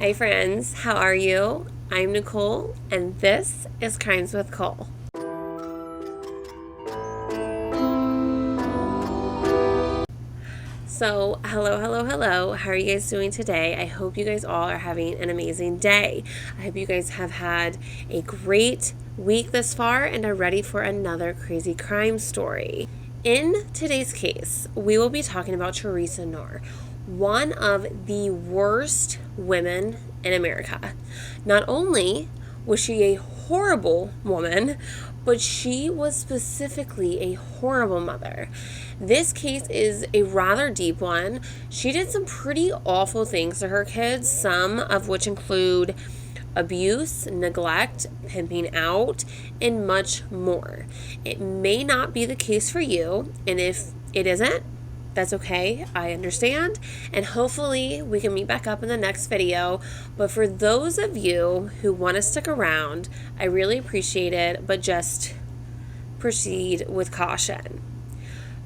Hi friends, how are you? I'm Nicole, and this is Crimes with Cole. So, hello. How are you guys doing today? I hope you guys all are having an amazing day. I hope you guys have had a great week thus far and are ready for another crazy crime story. In today's case, we will be talking about Theresa Knorr, one of the worst women in America. Not only was she a horrible woman, but she was specifically a horrible mother. This case is a rather deep one. She did some pretty awful things to her kids, some of which include abuse, neglect, pimping out, and much more. It may not be the case for you, and if it isn't, that's okay. I understand. And hopefully we can meet back up in the next video. But for those of you who want to stick around, I really appreciate it, but just proceed with caution.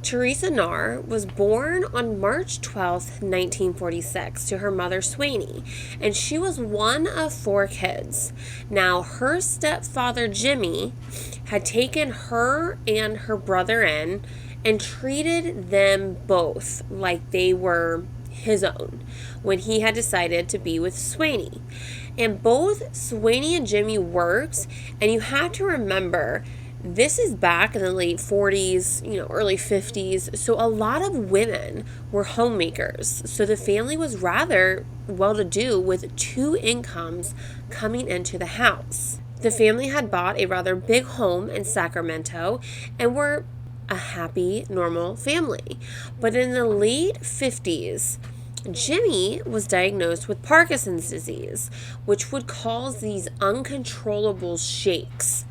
Theresa Knorr was born on March 12th, 1946, to her mother, Swaney, and she was one of 4 kids. Now, her stepfather, Jimmy, had taken her and her brother in and treated them both like they were his own when he had decided to be with Swaney. And both Swaney and Jimmy worked, and you have to remember, this is back in the late 40s, early 50s. So a lot of women were homemakers. So the family was rather well-to-do with 2 incomes coming into the house. The family had bought a rather big home in Sacramento and were a happy, normal family. But in the late 50s, Jimmy was diagnosed with Parkinson's disease, which would cause these uncontrollable shakes.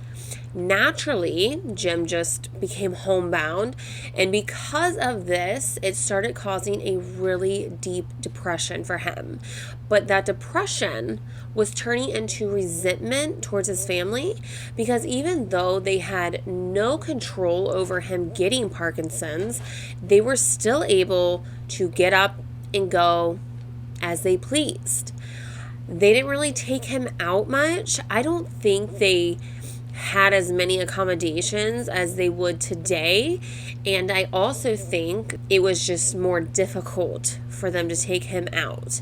Naturally, Jim just became homebound, and because of this, it started causing a really deep depression for him. But that depression was turning into resentment towards his family, because even though they had no control over him getting Parkinson's, they were still able to get up and go as they pleased. They didn't really take him out much. I don't think they had as many accommodations as they would today, and I also think it was just more difficult for them to take him out.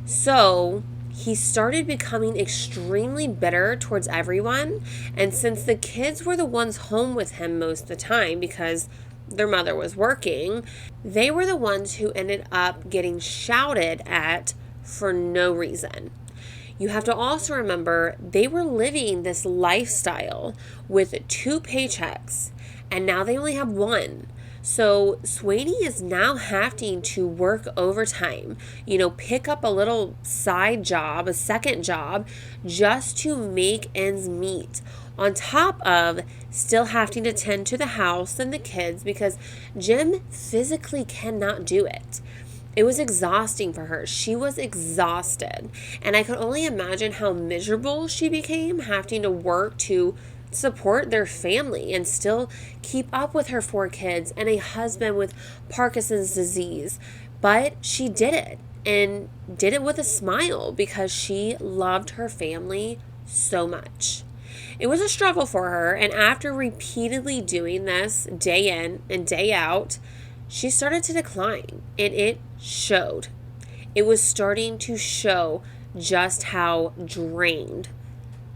So he started becoming extremely bitter towards everyone, and since the kids were the ones home with him most of the time because their mother was working, they were the ones who ended up getting shouted at for no reason. You have to also remember they were living this lifestyle with 2 paychecks, and now they only have 1. So Swaney is now having to work overtime, pick up a little side job, a second job, just to make ends meet, on top of still having to tend to the house and the kids because Jim physically cannot do it. It was exhausting for her. She was exhausted. And I could only imagine how miserable she became having to work to support their family and still keep up with her 4 kids and a husband with Parkinson's disease. But she did it, and did it with a smile because she loved her family so much. It was a struggle for her, and after repeatedly doing this day in and day out, she started to decline, and it showed. It was starting to show just how drained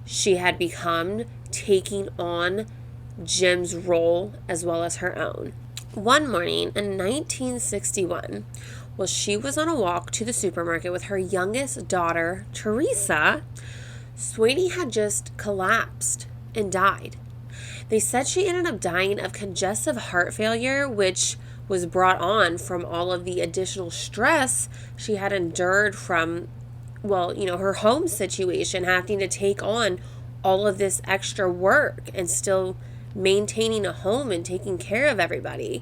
she had become, taking on Jim's role as well as her own. One morning in 1961, while she was on a walk to the supermarket with her youngest daughter, Theresa, Swaney had just collapsed and died. They said she ended up dying of congestive heart failure, which was brought on from all of the additional stress she had endured from, her home situation, having to take on all of this extra work and still maintaining a home and taking care of everybody.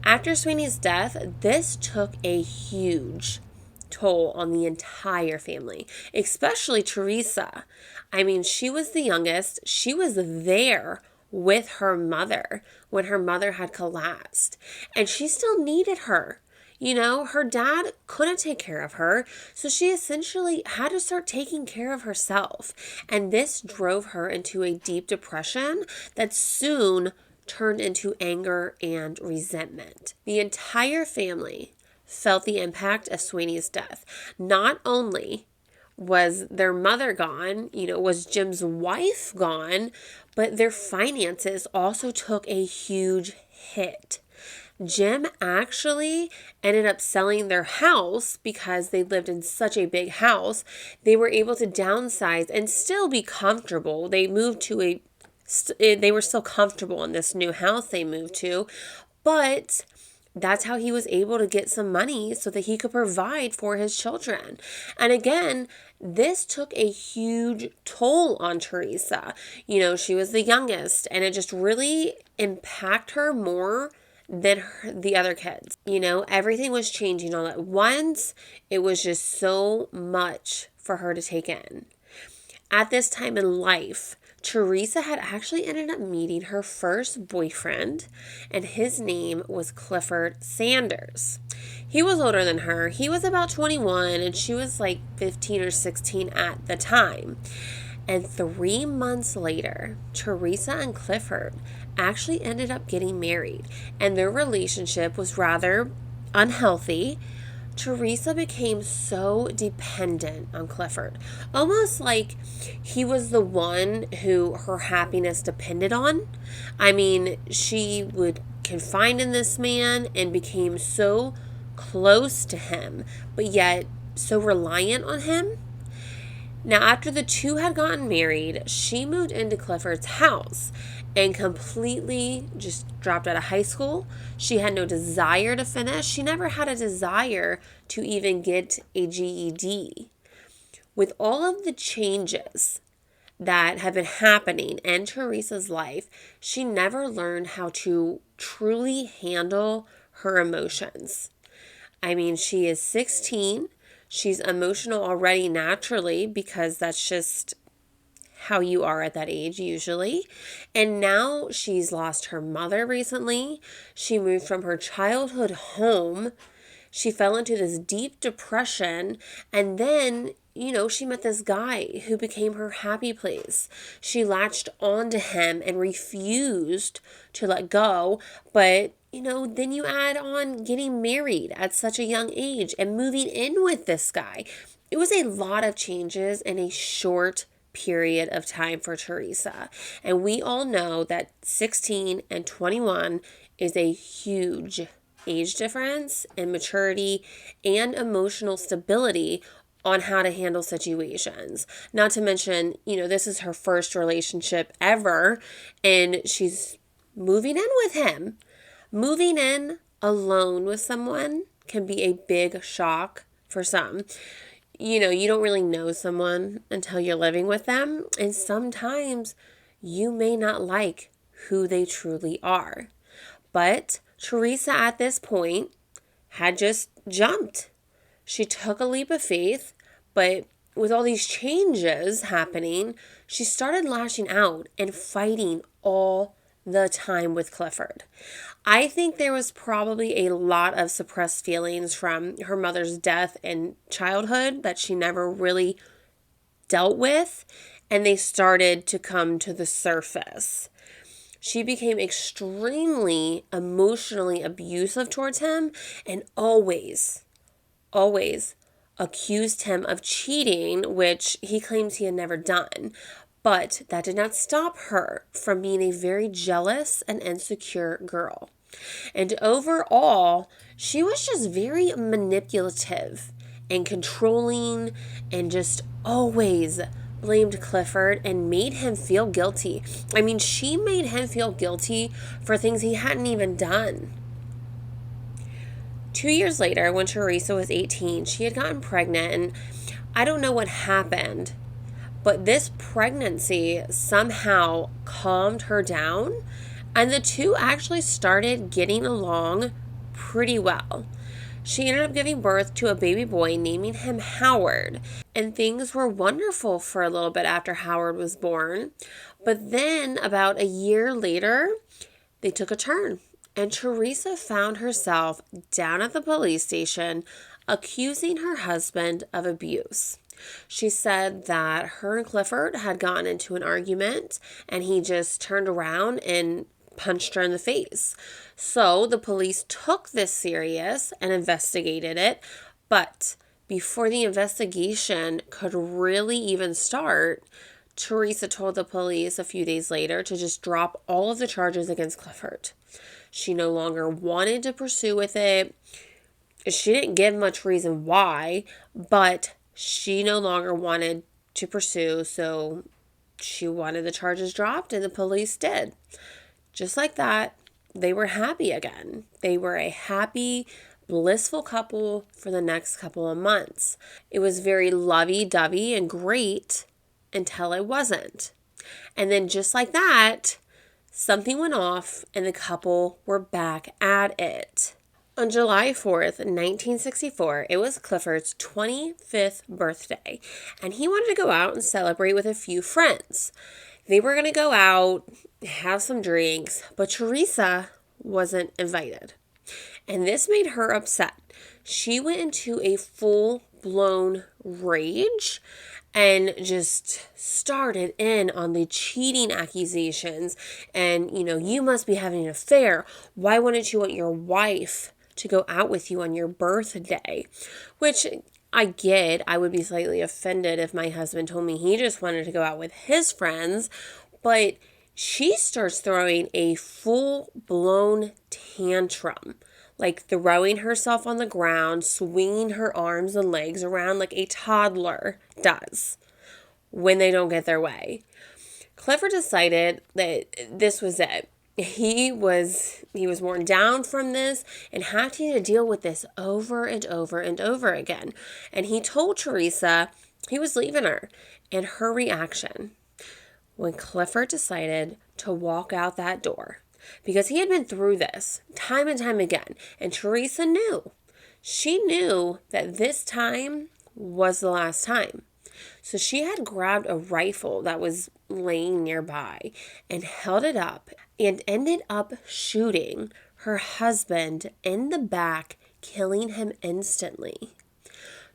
After Swaney's death, this took a huge toll on the entire family, especially Theresa. I mean, she was the youngest. She was there with her mother when her mother had collapsed, and she still needed her. Her dad couldn't take care of her, so she essentially had to start taking care of herself. And this drove her into a deep depression that soon turned into anger and resentment. The entire family felt the impact of Sweeney's death. Not only was their mother gone, was Jim's wife gone, but their finances also took a huge hit. Jim actually ended up selling their house because they lived in such a big house. They were able to downsize and still be comfortable. They were still comfortable in this new house they moved to, but that's how he was able to get some money so that he could provide for his children. And again, this took a huge toll on Theresa. She was the youngest, and it just really impacted her more than the other kids. Everything was changing all at once. It was just so much for her to take in. At this time in life, Theresa had actually ended up meeting her first boyfriend, and his name was Clifford Sanders. He was older than her. He was about 21, and she was like 15 or 16 at the time. And 3 months later, Theresa and Clifford actually ended up getting married, and their relationship was rather unhealthy. Theresa became so dependent on Clifford, almost like he was the one who her happiness depended on. She would confide in this man and became so close to him, but yet so reliant on him. Now, after the two had gotten married, she moved into Clifford's house and completely just dropped out of high school. She had no desire to finish. She never had a desire to even get a GED. With all of the changes that have been happening in Theresa's life, she never learned how to truly handle her emotions. She is 16. She's emotional already naturally because that's just how you are at that age usually. And now she's lost her mother recently. She moved from her childhood home. She fell into this deep depression, and then, she met this guy who became her happy place. She latched onto him and refused to let go, but then you add on getting married at such a young age and moving in with this guy. It was a lot of changes in a short period of time for Theresa. And we all know that 16 and 21 is a huge age difference in maturity and emotional stability on how to handle situations. Not to mention, this is her first relationship ever, and she's moving in with him. Moving in alone with someone can be a big shock for some. You don't really know someone until you're living with them, and sometimes you may not like who they truly are. But Theresa at this point had just jumped. She took a leap of faith, but with all these changes happening, she started lashing out and fighting all the time with Clifford. I think there was probably a lot of suppressed feelings from her mother's death in childhood that she never really dealt with, and they started to come to the surface. She became extremely emotionally abusive towards him and always accused him of cheating, which he claims he had never done. But that did not stop her from being a very jealous and insecure girl. And overall, she was just very manipulative and controlling and just always blamed Clifford and made him feel guilty. She made him feel guilty for things he hadn't even done. 2 years later, when Theresa was 18, she had gotten pregnant, and I don't know what happened, but this pregnancy somehow calmed her down, and the two actually started getting along pretty well. She ended up giving birth to a baby boy, naming him Howard, and things were wonderful for a little bit after Howard was born. But then about a year later, they took a turn, And Theresa found herself down at the police station accusing her husband of abuse. She said that her and Clifford had gotten into an argument and he just turned around and punched her in the face. So the police took this serious and investigated it, but before the investigation could really even start, Theresa told the police a few days later to just drop all of the charges against Clifford. She no longer wanted to pursue with it. She didn't give much reason why, but she no longer wanted to pursue, so she wanted the charges dropped, and the police did. Just like that, they were happy again. They were a happy, blissful couple for the next couple of months. It was very lovey-dovey and great until it wasn't. And then just like that, something went off and the couple were back at it. On July 4th, 1964, it was Clifford's 25th birthday, and he wanted to go out and celebrate with a few friends. They were going to go out, have some drinks, but Theresa wasn't invited. And this made her upset. She went into a full-blown rage and just started in on the cheating accusations. And, you must be having an affair. Why wouldn't you want your wife to go out with you on your birthday? Which I get. I would be slightly offended if my husband told me he just wanted to go out with his friends. But she starts throwing a full-blown tantrum, like throwing herself on the ground, swinging her arms and legs around like a toddler does when they don't get their way. Clifford decided that this was it. He was worn down from this and having to deal with this over and over and over again. And he told Theresa he was leaving her. And her reaction when Clifford decided to walk out that door, because he had been through this time and time again, and Theresa knew. She knew that this time was the last time. So she had grabbed a rifle that was laying nearby and held it up and ended up shooting her husband in the back, killing him instantly.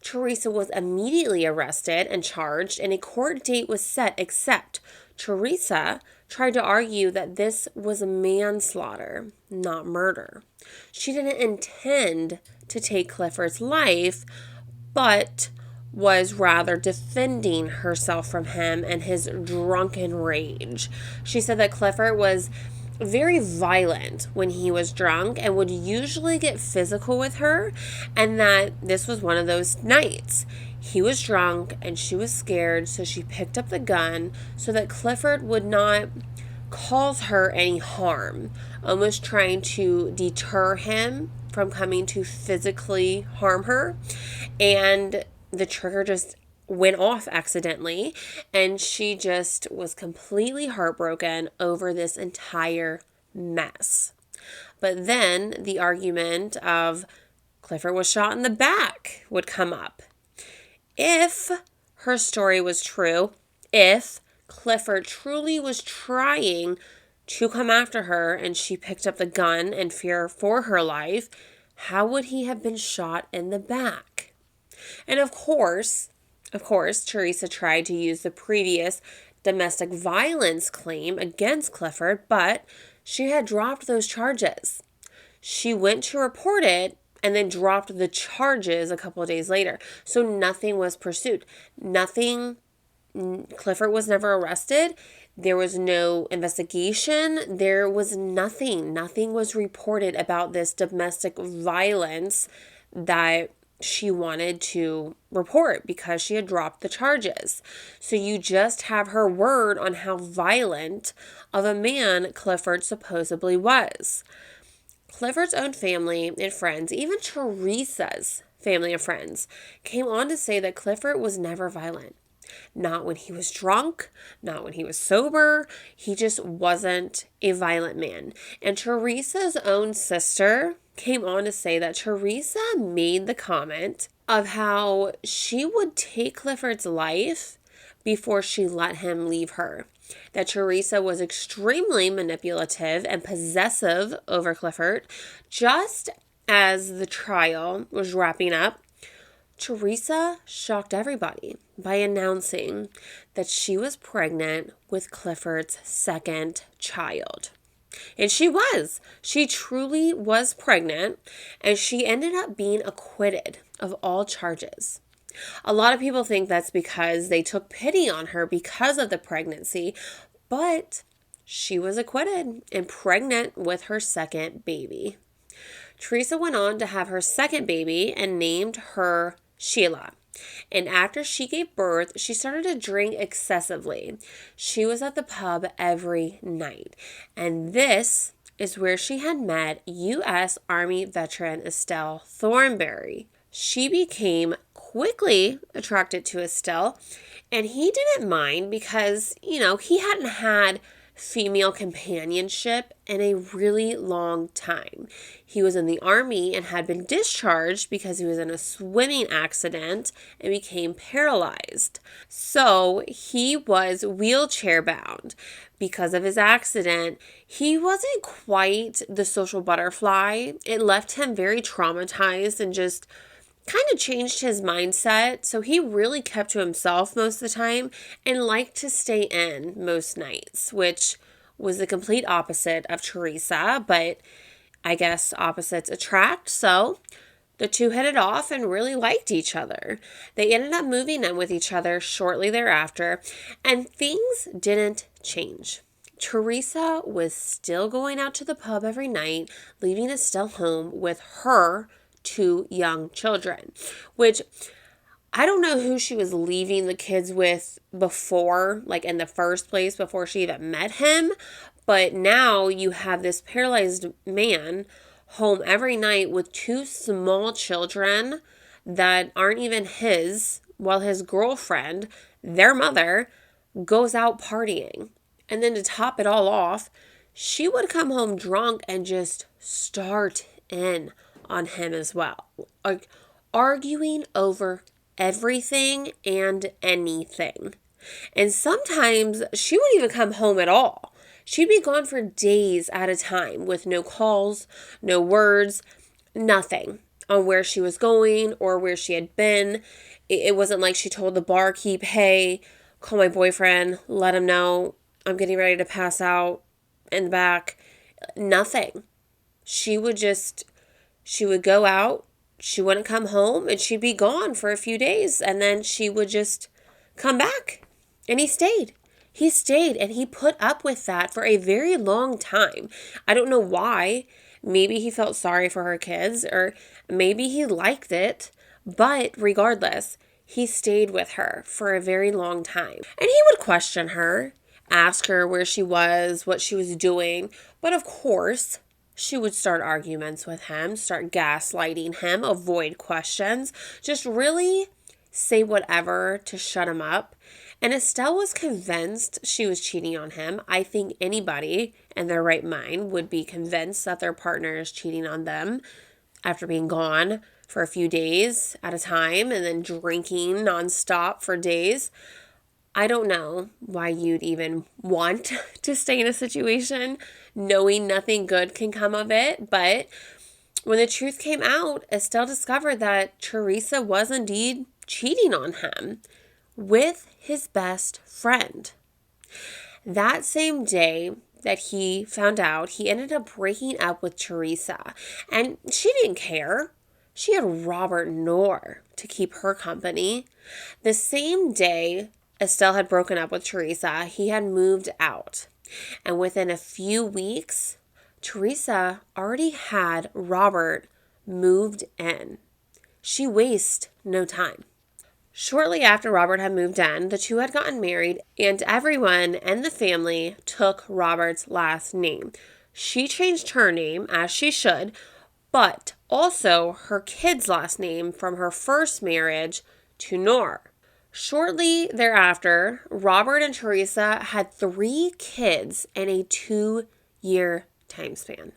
Theresa was immediately arrested and charged, and a court date was set, except Theresa tried to argue that this was manslaughter, not murder. She didn't intend to take Clifford's life, but was rather defending herself from him and his drunken rage. She said that Clifford was very violent when he was drunk and would usually get physical with her, and that this was one of those nights. He was drunk and she was scared, so she picked up the gun so that Clifford would not cause her any harm, almost trying to deter him from coming to physically harm her. And the trigger just went off accidentally, and she just was completely heartbroken over this entire mess. But then the argument of Clifford was shot in the back would come up. If her story was true, if Clifford truly was trying to come after her and she picked up the gun in fear for her life, how would he have been shot in the back? And of course, Theresa tried to use the previous domestic violence claim against Clifford, but she had dropped those charges. She went to report it and then dropped the charges a couple of days later. So nothing was pursued. Clifford was never arrested. There was no investigation. There was nothing. Nothing was reported about this domestic violence that she wanted to report because she had dropped the charges. So you just have her word on how violent of a man Clifford supposedly was. Clifford's own family and friends, even Theresa's family and friends, came on to say that Clifford was never violent. Not when he was drunk, not when he was sober. He just wasn't a violent man. And Theresa's own sister came on to say that Theresa made the comment of how she would take Clifford's life before she let him leave her. that Theresa was extremely manipulative and possessive over Clifford. Just as the trial was wrapping up, Theresa shocked everybody by announcing that she was pregnant with Clifford's second child. And she was. She truly was pregnant, and she ended up being acquitted of all charges. A lot of people think that's because they took pity on her because of the pregnancy, but she was acquitted and pregnant with her second baby. Theresa went on to have her second baby and named her Sheila. And after she gave birth, she started to drink excessively. She was at the pub every night. And this is where she had met U.S. Army veteran Estelle Thornberry. She became quickly attracted to Estelle, and he didn't mind because, he hadn't had female companionship in a really long time. He was in the Army and had been discharged because he was in a swimming accident and became paralyzed. So he was wheelchair bound. Because of his accident, he wasn't quite the social butterfly. It left him very traumatized and just kind of changed his mindset. So he really kept to himself most of the time and liked to stay in most nights, which was the complete opposite of Theresa, but I guess opposites attract. So the two hit it off and really liked each other. They ended up moving in with each other shortly thereafter, and things didn't change. Theresa was still going out to the pub every night, leaving Estelle home with her 2 young children, which I don't know who she was leaving the kids with before, like in the first place, before she even met him. But now you have this paralyzed man home every night with 2 small children that aren't even his, while his girlfriend, their mother, goes out partying. And then to top it all off, she would come home drunk and just start in on him as well, like arguing over everything and anything. And sometimes she wouldn't even come home at all. She'd be gone for days at a time with no calls, no words, nothing on where she was going or where she had been. It wasn't like she told the barkeep, hey, call my boyfriend, let him know I'm getting ready to pass out in the back. Nothing. She would go out, she wouldn't come home, and she'd be gone for a few days, and then she would just come back. And he stayed. He stayed, and he put up with that for a very long time. I don't know why. Maybe he felt sorry for her kids, or maybe he liked it, but regardless, he stayed with her for a very long time. And he would question her, ask her where she was, what she was doing, but of course, she would start arguments with him, start gaslighting him, avoid questions, just really say whatever to shut him up. And Estelle was convinced she was cheating on him. I think anybody in their right mind would be convinced that their partner is cheating on them after being gone for a few days at a time and then drinking nonstop for days. I don't know why you'd even want to stay in a situation knowing nothing good can come of it. But when the truth came out, Estelle discovered that Theresa was indeed cheating on him with his best friend. That same day that he found out, he ended up breaking up with Theresa. And she didn't care. She had Robert Knorr to keep her company. The same day Estelle had broken up with Theresa, he had moved out. And within a few weeks, Theresa already had Robert moved in. She wasted no time. Shortly after Robert had moved in, the two had gotten married, and everyone in the family took Robert's last name. She changed her name, as she should, but also her kid's last name from her first marriage to Knorr. Shortly thereafter, Robert and Theresa had 3 kids in a 2-year time span.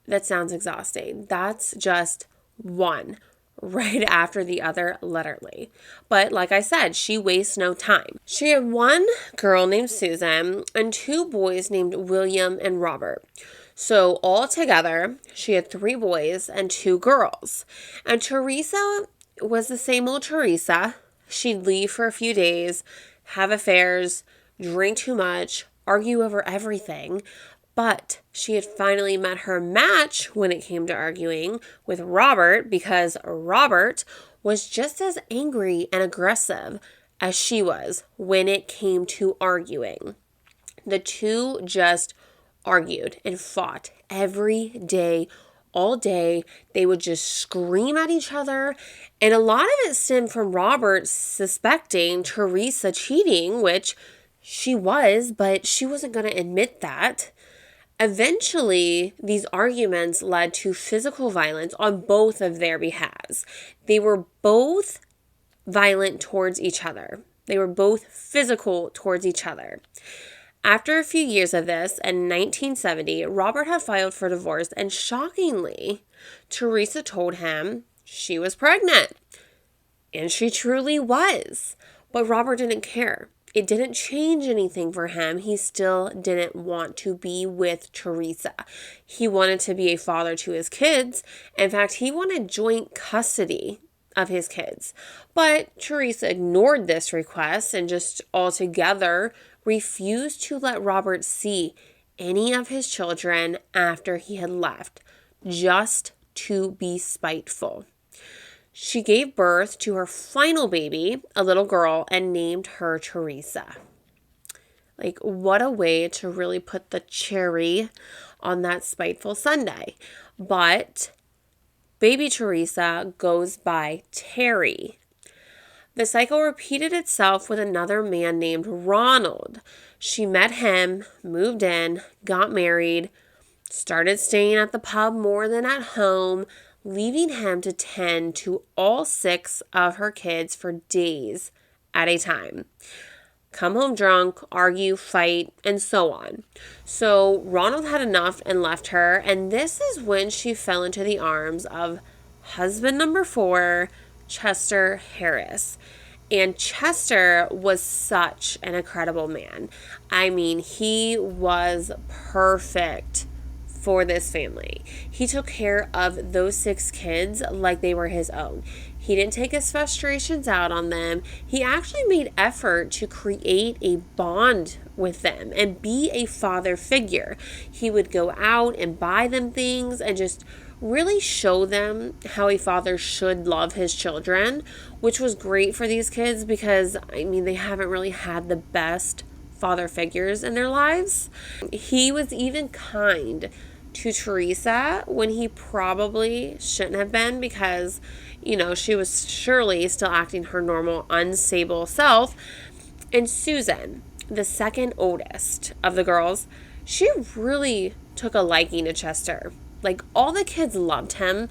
That sounds exhausting. That's just one. right after the other, literally. But like I said, she wastes no time. She had one girl named Susan and two boys named William and Robert. So all together, she had 3 boys and 2 girls. And Theresa was the same old Theresa. She'd leave for a few days, have affairs, drink too much, argue over everything. But she had finally met her match when it came to arguing with Robert, because Robert was just as angry and aggressive as she was when it came to arguing. The two just argued and fought every day, all day. They would just scream at each other. And a lot of it stemmed from Robert suspecting Theresa cheating, which she was, but she wasn't going to admit that. Eventually, these arguments led to physical violence on both of their behalves. They were both violent towards each other. They were both physical towards each other. After a few years of this, in 1970, Robert had filed for divorce, and shockingly, Theresa told him she was pregnant. And she truly was. But Robert didn't care. It didn't change anything for him. He still didn't want to be with Theresa. He wanted to be a father to his kids. In fact, he wanted joint custody of his kids. But Theresa ignored this request and just altogether refused to let Robert see any of his children after he had left, just to be spiteful. She gave birth to her final baby, a little girl, and named her Theresa. Like, what a way to really put the cherry on that spiteful Sunday. But baby Theresa goes by Terry. The cycle repeated itself with another man named Ronald. She met him, moved in, got married, started staying at the pub more than at home, leaving him to tend to all 6 of her kids for days at a time. Come home drunk, argue, fight, and so on. So Ronald had enough and left her, and this is when she fell into the arms of husband number 4, Chester Harris. And Chester was such an incredible man. I mean, he was perfect for this family. He took care of those 6 kids like they were his own. He didn't take his frustrations out on them. He actually made effort to create a bond with them and be a father figure. He would go out and buy them things and just really show them how a father should love his children, which was great for these kids because, I mean, they haven't really had the best father figures in their lives. He was even kind to Theresa when he probably shouldn't have been because, you know, she was surely still acting her normal, unstable self. And Susan, the second oldest of the girls, she really took a liking to Chester. Like, all the kids loved him,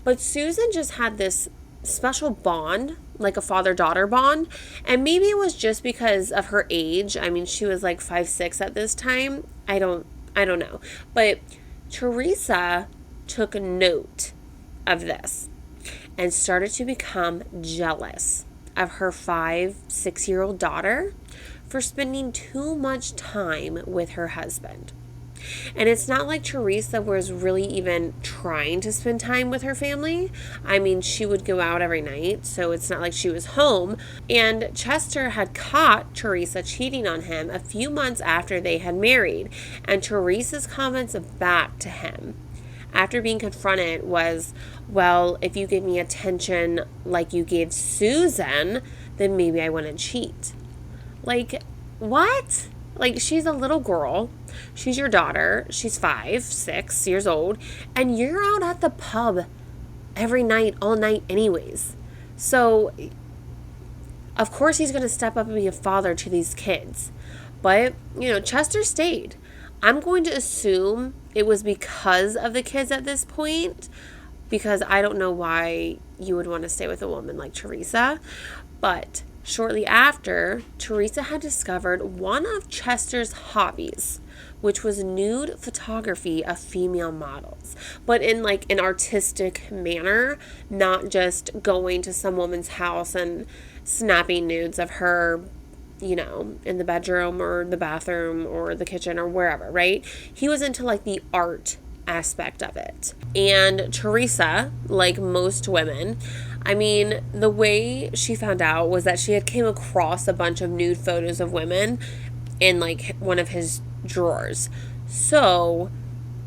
but Susan just had this special bond, like a father-daughter bond. And maybe it was just because of her age. I mean, she was like 5'6" at this time. I don't know. But Theresa took note of this and started to become jealous of her 5-6-year-old daughter for spending too much time with her husband. And it's not like Theresa was really even trying to spend time with her family. I mean, she would go out every night, so it's not like she was home. And Chester had caught Theresa cheating on him a few months after they had married. And Theresa's comments back to him after being confronted was, well, if you give me attention like you gave Susan, then maybe I wouldn't cheat. Like, what? Like, she's a little girl. She's your daughter. She's 5-6 years old. And you're out at the pub every night, all night anyways. So, of course he's going to step up and be a father to these kids. But, you know, Chester stayed. I'm going to assume it was because of the kids at this point, because I don't know why you would want to stay with a woman like Theresa. But shortly after, Theresa had discovered one of Chester's hobbies which was nude photography of female models, but in like an artistic manner, not just going to some woman's house and snapping nudes of her, in the bedroom or the bathroom or the kitchen or wherever, right? He was into like the art aspect of it. And Theresa, like most women, the way she found out was that she had came across a bunch of nude photos of women in like one of his drawers. So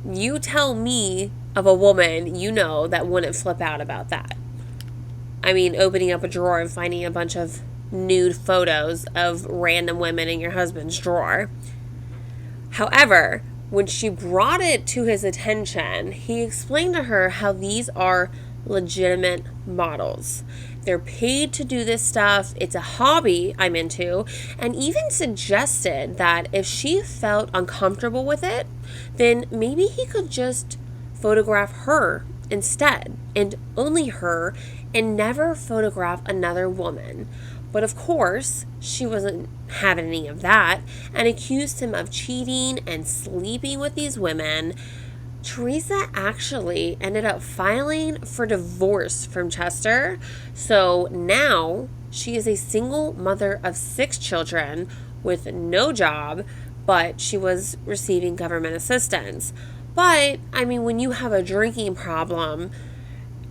you tell me of a woman that wouldn't flip out about that. Opening up a drawer and finding a bunch of nude photos of random women in your husband's drawer. However, when she brought it to his attention, he explained to her how these are legitimate models. They're paid to do this stuff. It's a hobby I'm into, and even suggested that if she felt uncomfortable with it, then maybe he could just photograph her instead, and only her, and never photograph another woman. But of course, she wasn't having any of that and accused him of cheating and sleeping with these women. Theresa actually ended up filing for divorce from Chester. So now she is a single mother of 6 children with no job, but she was receiving government assistance. But, when you have a drinking problem,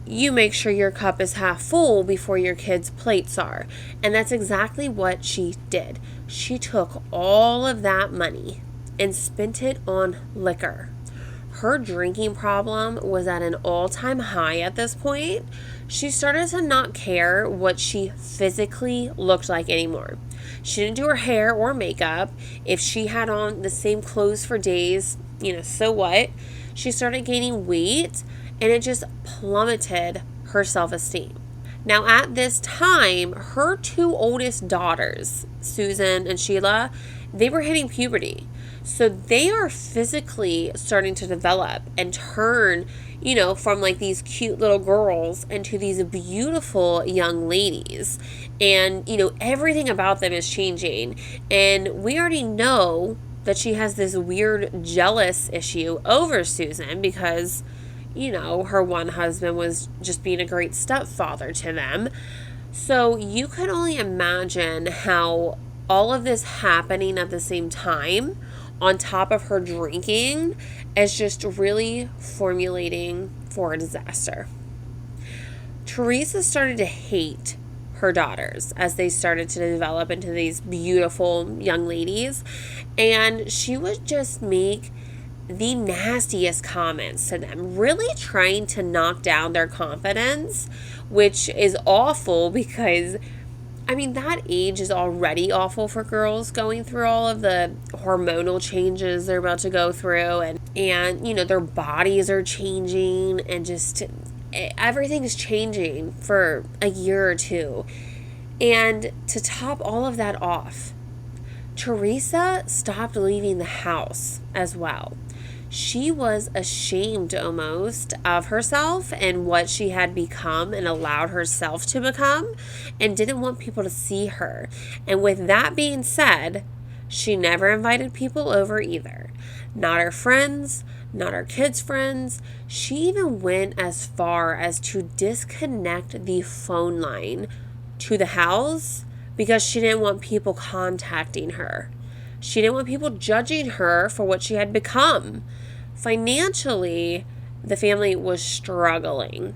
you make sure your cup is half full before your kids' plates are. And that's exactly what she did. She took all of that money and spent it on liquor. Her drinking problem was at an all-time high at this point. She started to not care what she physically looked like anymore. She didn't do her hair or makeup. If she had on the same clothes for days, so what? She started gaining weight, and it just plummeted her self-esteem. Now, at this time, her 2 oldest daughters, Susan and Sheila, they were hitting puberty. So they are physically starting to develop and turn, from like these cute little girls into these beautiful young ladies. And, everything about them is changing. And we already know that she has this weird jealous issue over Susan because her one husband was just being a great stepfather to them. So you could only imagine how all of this happening at the same time, on top of her drinking, is just really formulating for a disaster. Theresa started to hate her daughters as they started to develop into these beautiful young ladies, and she would just make the nastiest comments to them, really trying to knock down their confidence, which is awful because, that age is already awful for girls going through all of the hormonal changes they're about to go through, and their bodies are changing, and just everything's changing for a year or two. And to top all of that off, Theresa stopped leaving the house as well. She was ashamed almost of herself and what she had become and allowed herself to become, and didn't want people to see her. And with that being said, she never invited people over either. Not her friends, not her kids' friends. She even went as far as to disconnect the phone line to the house because she didn't want people contacting her. She didn't want people judging her for what she had become. Financially, the family was struggling.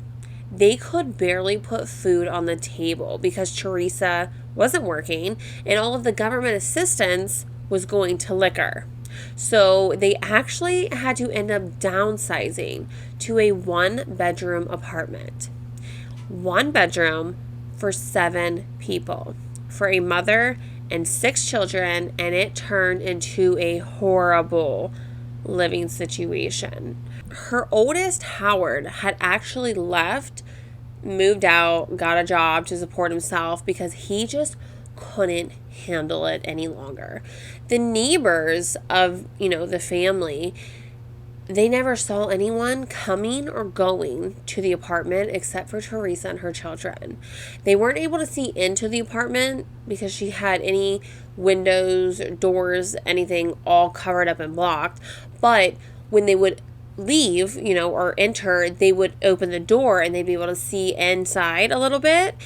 They could barely put food on the table because Theresa wasn't working, and all of the government assistance was going to liquor. So they actually had to end up downsizing to a 1-bedroom apartment. 1 bedroom for 7 people, for a mother and 6 children, and it turned into a horrible living situation. Her oldest, Howard, had actually left, moved out, got a job to support himself because he just couldn't handle it any longer. The neighbors of, the family, They never saw anyone coming or going to the apartment except for Theresa and her children. They weren't able to see into the apartment because she had any windows, doors, anything all covered up and blocked. But when they would leave, or enter, they would open the door and they'd be able to see inside a little bit.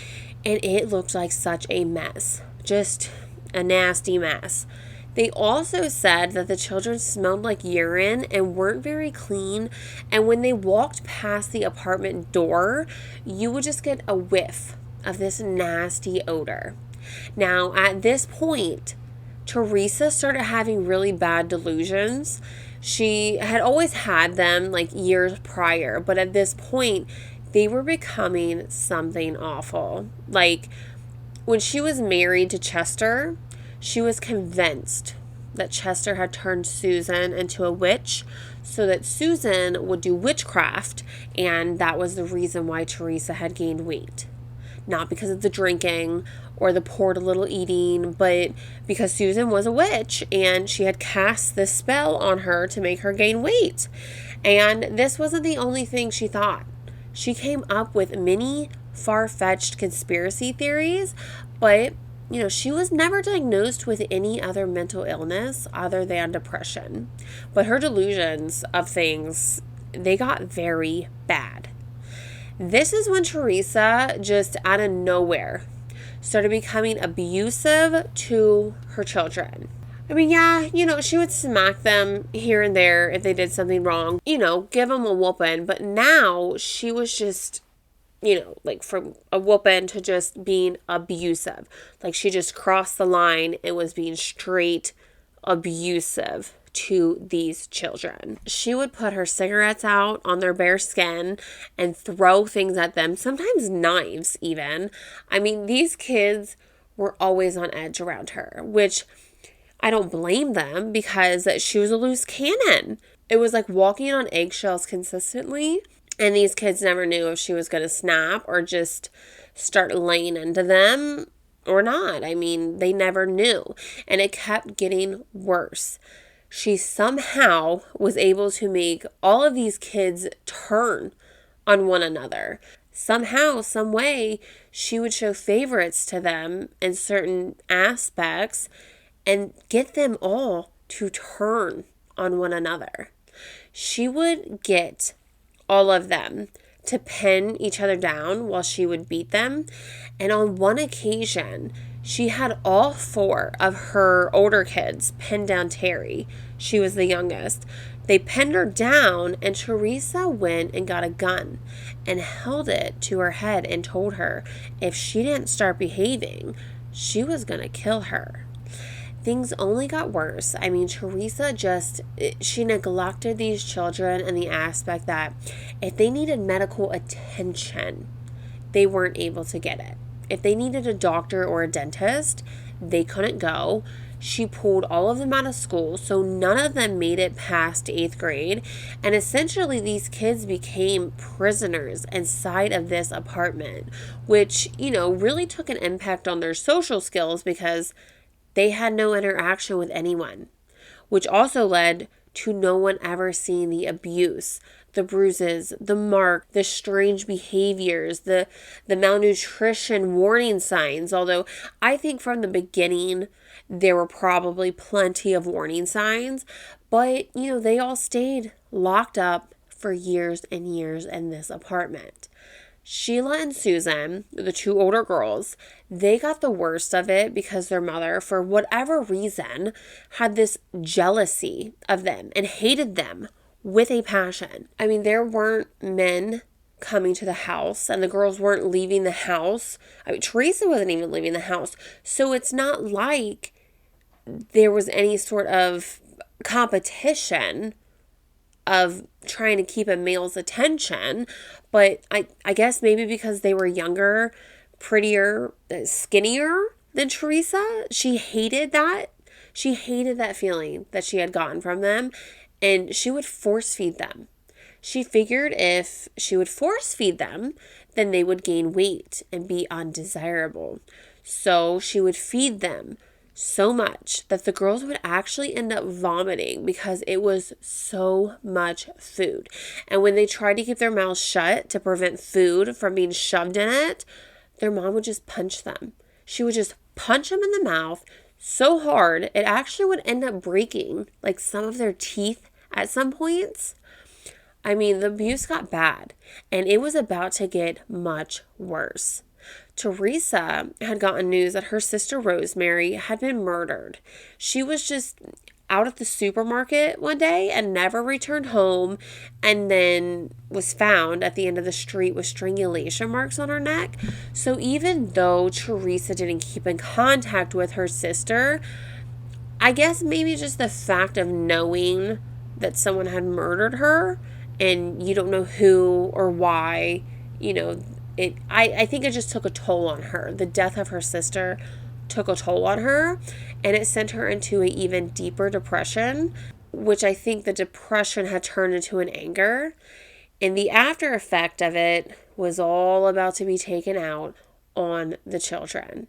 And it looked like such a mess. Just a nasty mess. They also said that the children smelled like urine and weren't very clean. And when they walked past the apartment door, you would just get a whiff of this nasty odor. Now, at this point, Theresa started having really bad delusions. She had always had them like years prior, but at this point, they were becoming something awful. Like when she was married to Chester, she was convinced that Chester had turned Susan into a witch so that Susan would do witchcraft, and that was the reason why Theresa had gained weight. Not because of the drinking or the poor little eating, but because Susan was a witch and she had cast this spell on her to make her gain weight. And this wasn't the only thing she thought. She came up with many far-fetched conspiracy theories, but she was never diagnosed with any other mental illness other than depression. But her delusions of things, they got very bad. This is when Theresa, just out of nowhere, started becoming abusive to her children. I mean, yeah, she would smack them here and there if they did something wrong, give them a whooping. But now she was just, like from a whooping to just being abusive. Like she just crossed the line and was being straight abusive to these children. She would put her cigarettes out on their bare skin and throw things at them, sometimes knives even. I mean, these kids were always on edge around her, which I don't blame them because she was a loose cannon. It was like walking on eggshells consistently, and these kids never knew if she was going to snap or just start laying into them or not. I mean, they never knew, and it kept getting worse. She somehow was able to make all of these kids turn on one another. Somehow, some way, she would show favorites to them in certain aspects and get them all to turn on one another. She would get all of them to pin each other down while she would beat them. And on one occasion, she had all 4 of her older kids pin down Terry. She was the youngest. They pinned her down, and Theresa went and got a gun and held it to her head and told her if she didn't start behaving, she was going to kill her. Things only got worse. I mean, Theresa she neglected these children in the aspect that if they needed medical attention, they weren't able to get it. If they needed a doctor or a dentist, they couldn't go. She pulled all of them out of school, so none of them made it past 8th grade. And essentially, these kids became prisoners inside of this apartment, which, really took an impact on their social skills because they had no interaction with anyone, which also led to no one ever seeing the abuse, the bruises, the mark, the strange behaviors, the malnutrition warning signs. Although I think from the beginning, there were probably plenty of warning signs, but, they all stayed locked up for years and years in this apartment. Sheila and Susan, the 2 older girls, they got the worst of it because their mother, for whatever reason, had this jealousy of them and hated them with a passion. I mean, there weren't men coming to the house and the girls weren't leaving the house. I mean, Theresa wasn't even leaving the house. So it's not like there was any sort of competition of trying to keep a male's attention. But I guess maybe because they were younger, prettier, skinnier than Theresa, she hated that. She hated that feeling that she had gotten from them, and she would force feed them. She figured if she would force feed them, then they would gain weight and be undesirable. So she would feed them so much that the girls would actually end up vomiting because it was so much food. And when they tried to keep their mouths shut to prevent food from being shoved in it, their mom would just punch them. She would just punch them in the mouth so hard, it actually would end up breaking like some of their teeth at some points. I mean, the abuse got bad, and it was about to get much worse. Theresa had gotten news that her sister Rosemary had been murdered. She was just out at the supermarket one day and never returned home, and then was found at the end of the street with strangulation marks on her neck. So even though Theresa didn't keep in contact with her sister, I guess maybe just the fact of knowing that someone had murdered her and you don't know who or why, I think it just took a toll on her. The death of her sister took a toll on her, and it sent her into an even deeper depression, which I think the depression had turned into an anger. And the after effect of it was all about to be taken out on the children.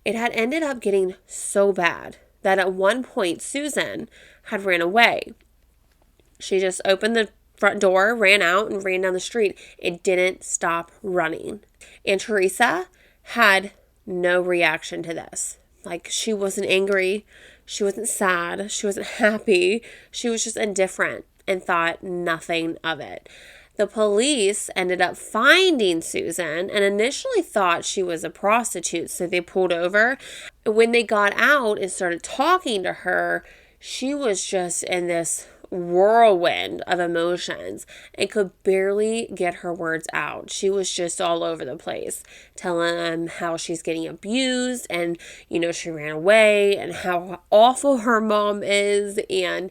It had ended up getting so bad that at one point Susan had ran away. She just opened the front door, ran out, and ran down the street. It didn't stop running. And Theresa had no reaction to this. Like, she wasn't angry. She wasn't sad. She wasn't happy. She was just indifferent and thought nothing of it. The police ended up finding Susan and initially thought she was a prostitute, so they pulled over. When they got out and started talking to her, she was just in this whirlwind of emotions and could barely get her words out. She was just all over the place, telling them how she's getting abused and, she ran away and how awful her mom is. And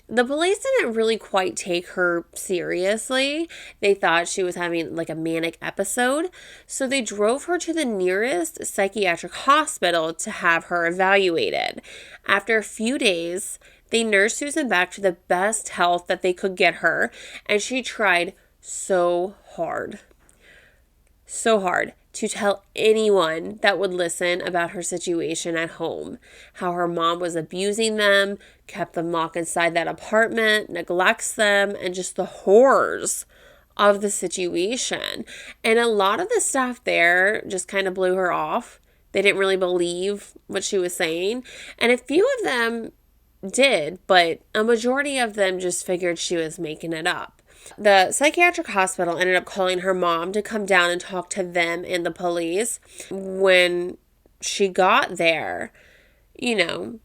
the police didn't really quite take her seriously. They thought she was having like a manic episode. So they drove her to the nearest psychiatric hospital to have her evaluated. After a few days, they nursed Susan back to the best health that they could get her, and she tried so hard to tell anyone that would listen about her situation at home, how her mom was abusing them, kept them locked inside that apartment, neglects them, and just the horrors of the situation. And a lot of the staff there just kind of blew her off. They didn't really believe what she was saying, and a few of them did, but a majority of them just figured she was making it up. The psychiatric hospital ended up calling her mom to come down and talk to them and the police. When she got there,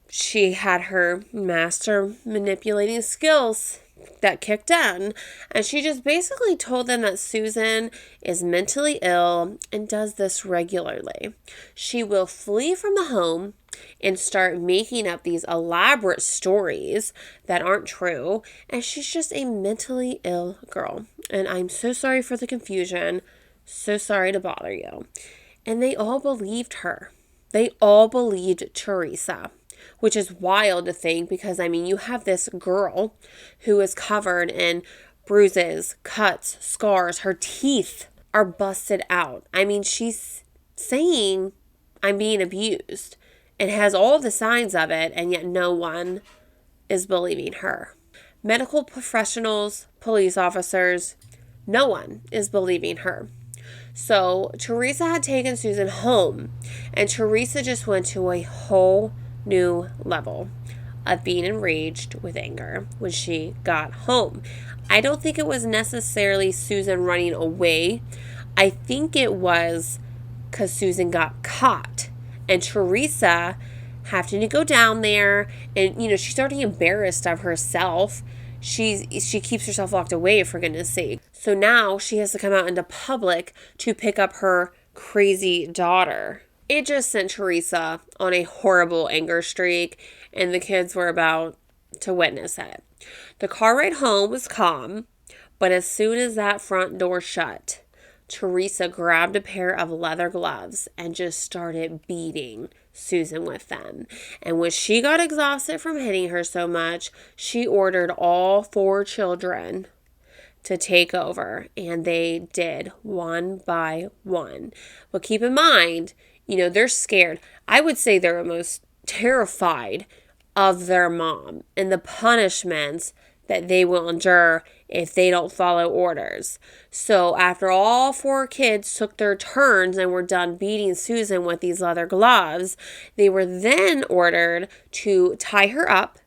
she had her master manipulating skills that kicked in, and she just basically told them that Susan is mentally ill and does this regularly. She will flee from the home and start making up these elaborate stories that aren't true, and she's just a mentally ill girl. And I'm so sorry for the confusion, so sorry to bother you. And they all believed her. They all believed Theresa, which is wild to think because, you have this girl who is covered in bruises, cuts, scars. Her teeth are busted out. She's saying, I'm being abused, and has all the signs of it, and yet no one is believing her. Medical professionals, police officers, no one is believing her. So Theresa had taken Susan home, and Theresa just went to a whole new level of being enraged with anger when she got home. I don't think it was necessarily Susan running away. I think it was because Susan got caught, and Theresa having to go down there, and she's already embarrassed of herself. She keeps herself locked away, for goodness sake. So now she has to come out into public to pick up her crazy daughter. It just sent Theresa on a horrible anger streak, and the kids were about to witness it. The car ride home was calm, but as soon as that front door shut, Theresa grabbed a pair of leather gloves and just started beating Susan with them. And when she got exhausted from hitting her so much, she ordered all 4 children to take over, and they did, one by one. But keep in mind, they're scared. I would say they're almost terrified of their mom and the punishments that they will endure if they don't follow orders. So after all four kids took their turns and were done beating Susan with these leather gloves, they were then ordered to tie her up.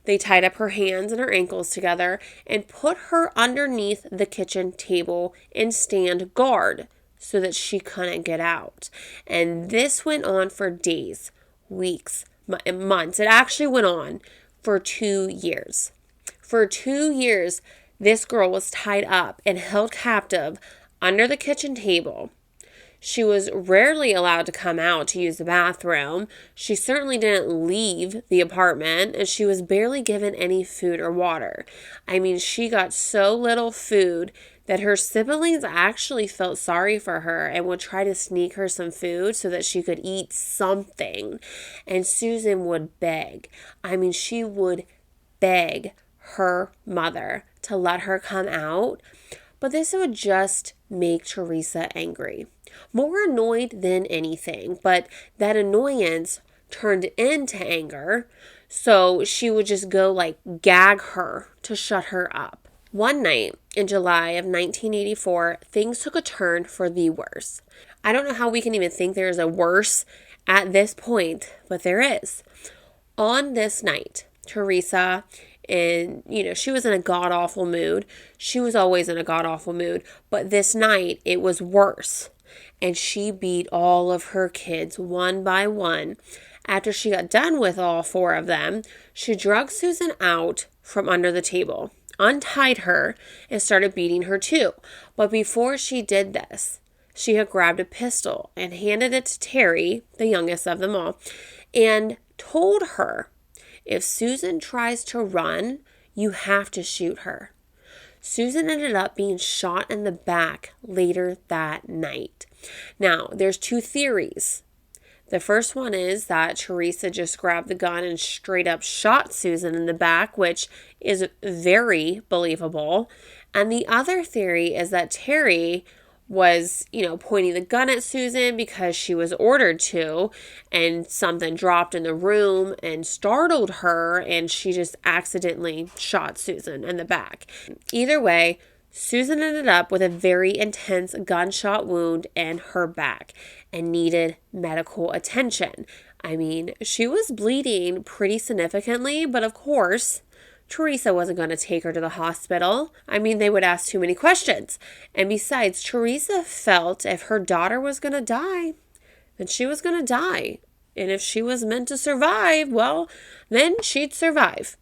They tied up her hands and her ankles together and put her underneath the kitchen table and stand guard so that she couldn't get out. And this went on for days, weeks, months. It actually went on for 2 years. For 2 years, this girl was tied up and held captive under the kitchen table. She was rarely allowed to come out to use the bathroom. She certainly didn't leave the apartment, and she was barely given any food or water. I mean, she got so little food that her siblings actually felt sorry for her and would try to sneak her some food so that she could eat something. And Susan would beg. I mean, she would beg her mother to let her come out, but this would just make Theresa angry. More annoyed than anything, but that annoyance turned into anger, so she would just go gag her to shut her up. One night in July of 1984, things took a turn for the worse. I don't know how we can even think there is a worse at this point, but there is. On this night, Theresa, and she was in a god-awful mood. She was always in a god-awful mood, but this night it was worse. And she beat all of her kids one by one. After she got done with all four of them, she dragged Susan out from under the table, untied her, and started beating her too. But before she did this, she had grabbed a pistol and handed it to Terry, the youngest of them all, and told her, if Susan tries to run, you have to shoot her. Susan ended up being shot in the back later that night. Now, there's two theories. The first one is that Theresa just grabbed the gun and straight up shot Susan in the back, which is very believable. And the other theory is that Terry was, pointing the gun at Susan because she was ordered to, and something dropped in the room and startled her, and she just accidentally shot Susan in the back. Either way, Susan ended up with a very intense gunshot wound in her back and needed medical attention. I mean, she was bleeding pretty significantly, but of course, Theresa wasn't going to take her to the hospital. I mean, they would ask too many questions. And besides, Theresa felt if her daughter was going to die, then she was going to die. And if she was meant to survive, well, then she'd survive.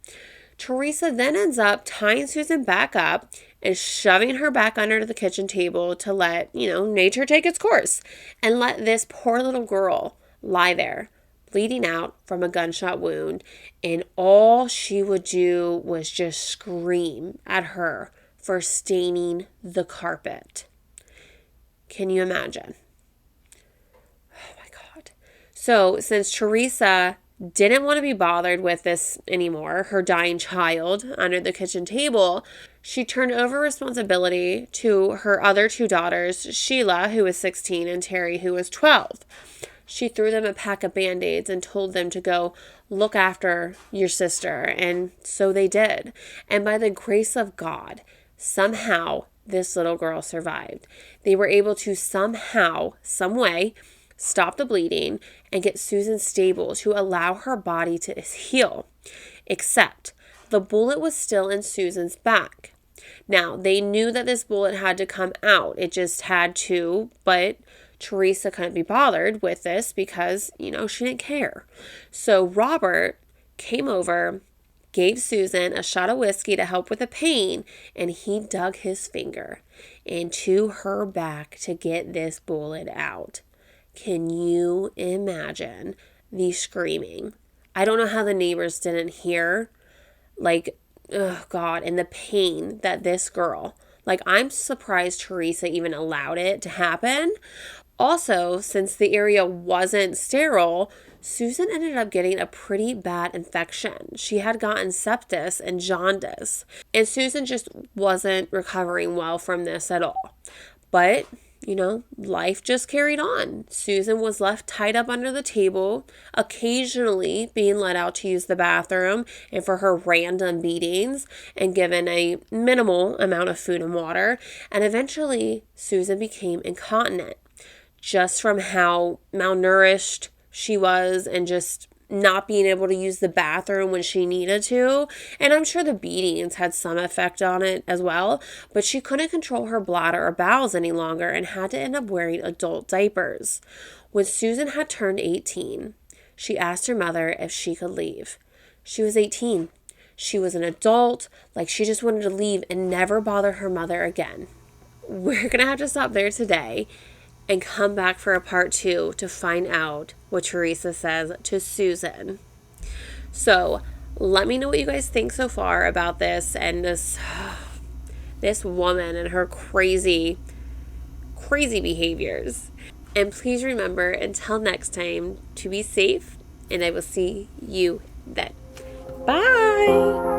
Theresa then ends up tying Susan back up and shoving her back under the kitchen table to let, nature take its course and let this poor little girl lie there, bleeding out from a gunshot wound, and all she would do was just scream at her for staining the carpet. Can you imagine? Oh my God. So since Theresa didn't want to be bothered with this anymore, her dying child under the kitchen table, she turned over responsibility to her other two daughters, Sheila, who was 16, and Terry, who was 12. She threw them a pack of Band-Aids and told them to go look after your sister, and so they did. And by the grace of God, somehow this little girl survived. They were able to somehow, some way, stop the bleeding and get Susan stable to allow her body to heal. Except the bullet was still in Susan's back. Now, they knew that this bullet had to come out. It just had to, but Theresa couldn't be bothered with this because, she didn't care. So Robert came over, gave Susan a shot of whiskey to help with the pain, and he dug his finger into her back to get this bullet out. Can you imagine the screaming? I don't know how the neighbors didn't hear, oh God, and the pain that this girl, I'm surprised Theresa even allowed it to happen. Also, since the area wasn't sterile, Susan ended up getting a pretty bad infection. She had gotten sepsis and jaundice, and Susan just wasn't recovering well from this at all. But, life just carried on. Susan was left tied up under the table, occasionally being let out to use the bathroom and for her random beatings, and given a minimal amount of food and water. And eventually, Susan became incontinent just from how malnourished she was and just not being able to use the bathroom when she needed to. And I'm sure the beatings had some effect on it as well, but she couldn't control her bladder or bowels any longer and had to end up wearing adult diapers. When Susan had turned 18, she asked her mother if she could leave. She was 18. She was an adult, like she just wanted to leave and never bother her mother again. We're going to have to stop there today and come back for a part 2 to find out what Theresa says to Susan. So let me know what you guys think so far about this and this woman and her crazy behaviors. And please remember, until next time, to be safe, and I will see you then. Bye!